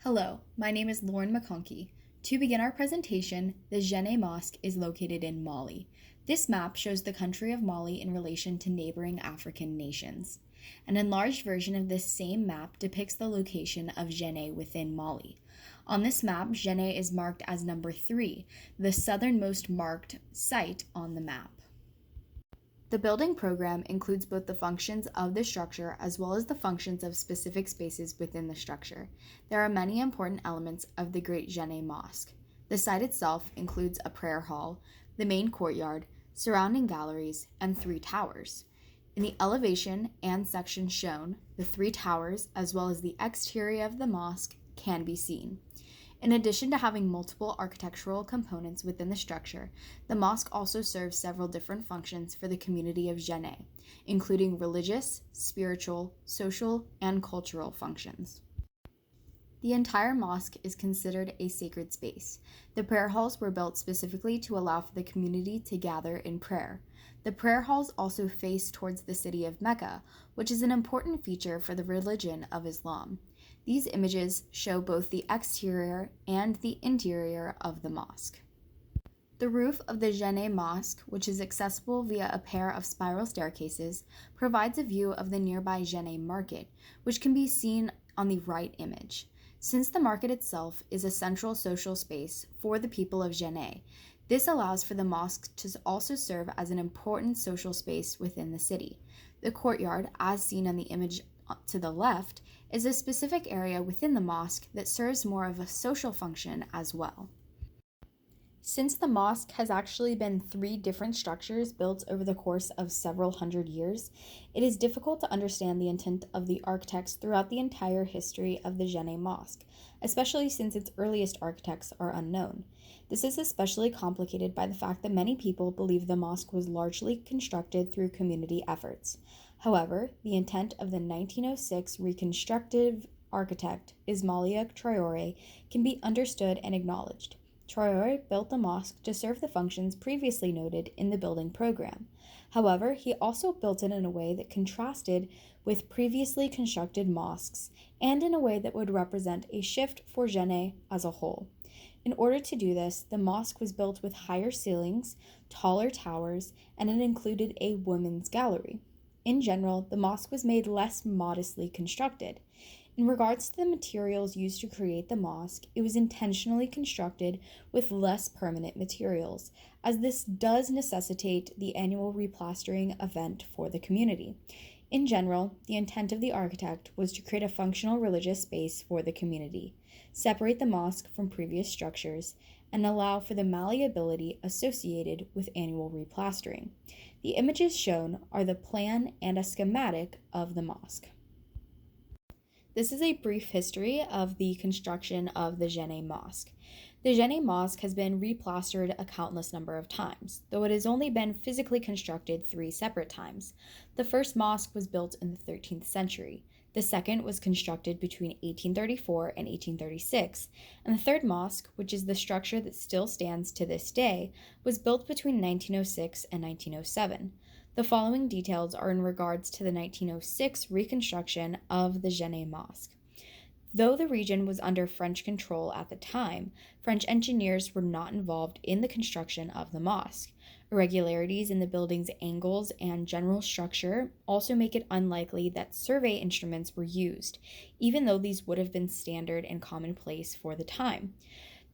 Hello, my name is Lauren McConkey. To begin our presentation, the Djenne Mosque is located in Mali. This map shows the country of Mali in relation to neighboring African nations. An enlarged version of this same map depicts the location of Djenne within Mali. On this map, Djenne is marked as number 3, the southernmost marked site on the map. The building program includes both the functions of the structure as well as the functions of specific spaces within the structure. There are many important elements of the Great Djenne Mosque. The site itself includes a prayer hall, the main courtyard, surrounding galleries, and 3 towers. In the elevation and section shown, the 3 towers as well as the exterior of the mosque can be seen. In addition to having multiple architectural components within the structure, the mosque also serves several different functions for the community of Djenne, including religious, spiritual, social, and cultural functions. The entire mosque is considered a sacred space. The prayer halls were built specifically to allow for the community to gather in prayer. The prayer halls also face towards the city of Mecca, which is an important feature for the religion of Islam. These images show both the exterior and the interior of the mosque. The roof of the Djenne Mosque, which is accessible via a pair of spiral staircases, provides a view of the nearby Djenne market, which can be seen on the right image. Since the market itself is a central social space for the people of Djenne, this allows for the mosque to also serve as an important social space within the city. The courtyard, as seen on the image to the left, is a specific area within the mosque that serves more of a social function as well. Since the mosque has actually been 3 different structures built over the course of several hundred years, it is difficult to understand the intent of the architects throughout the entire history of the Djenne Mosque, especially since its earliest architects are unknown. This is especially complicated by the fact that many people believe the mosque was largely constructed through community efforts. However, the intent of the 1906 reconstructive architect, Ismaila Traoré, can be understood and acknowledged. Traoré built the mosque to serve the functions previously noted in the building program. However, he also built it in a way that contrasted with previously constructed mosques and in a way that would represent a shift for Djenne as a whole. In order to do this, the mosque was built with higher ceilings, taller towers, and it included a women's gallery. In general, the mosque was made less modestly constructed. In regards to the materials used to create the mosque, it was intentionally constructed with less permanent materials, as this does necessitate the annual replastering event for the community. In general, the intent of the architect was to create a functional religious space for the community, separate the mosque from previous structures, and allow for the malleability associated with annual replastering. The images shown are the plan and a schematic of the mosque. This is a brief history of the construction of the Djenne Mosque. The Djenne Mosque has been replastered a countless number of times, though it has only been physically constructed 3 separate times. The first mosque was built in the 13th century. The second was constructed between 1834 and 1836, and the third mosque, which is the structure that still stands to this day, was built between 1906 and 1907. The following details are in regards to the 1906 reconstruction of the Djenne Mosque. Though the region was under French control at the time, French engineers were not involved in the construction of the mosque. Irregularities in the building's angles and general structure also make it unlikely that survey instruments were used, even though these would have been standard and commonplace for the time.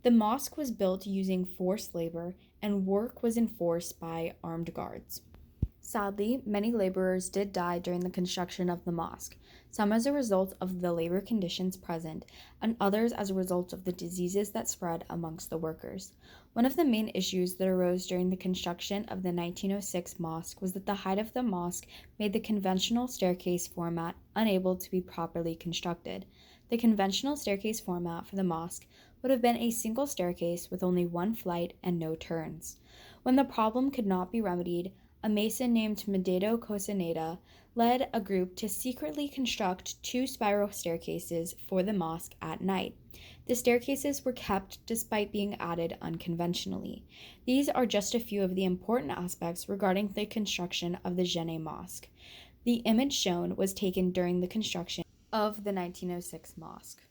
The mosque was built using forced labor, and work was enforced by armed guards. Sadly, many laborers did die during the construction of the mosque, some as a result of the labor conditions present, and others as a result of the diseases that spread amongst the workers. One of the main issues that arose during the construction of the 1906 mosque was that the height of the mosque made the conventional staircase format unable to be properly constructed. The conventional staircase format for the mosque would have been a single staircase with only 1 flight and no turns. When the problem could not be remedied, a mason named Mededo Coseneda led a group to secretly construct 2 spiral staircases for the mosque at night. The staircases were kept despite being added unconventionally. These are just a few of the important aspects regarding the construction of the Djenne Mosque. The image shown was taken during the construction of the 1906 mosque.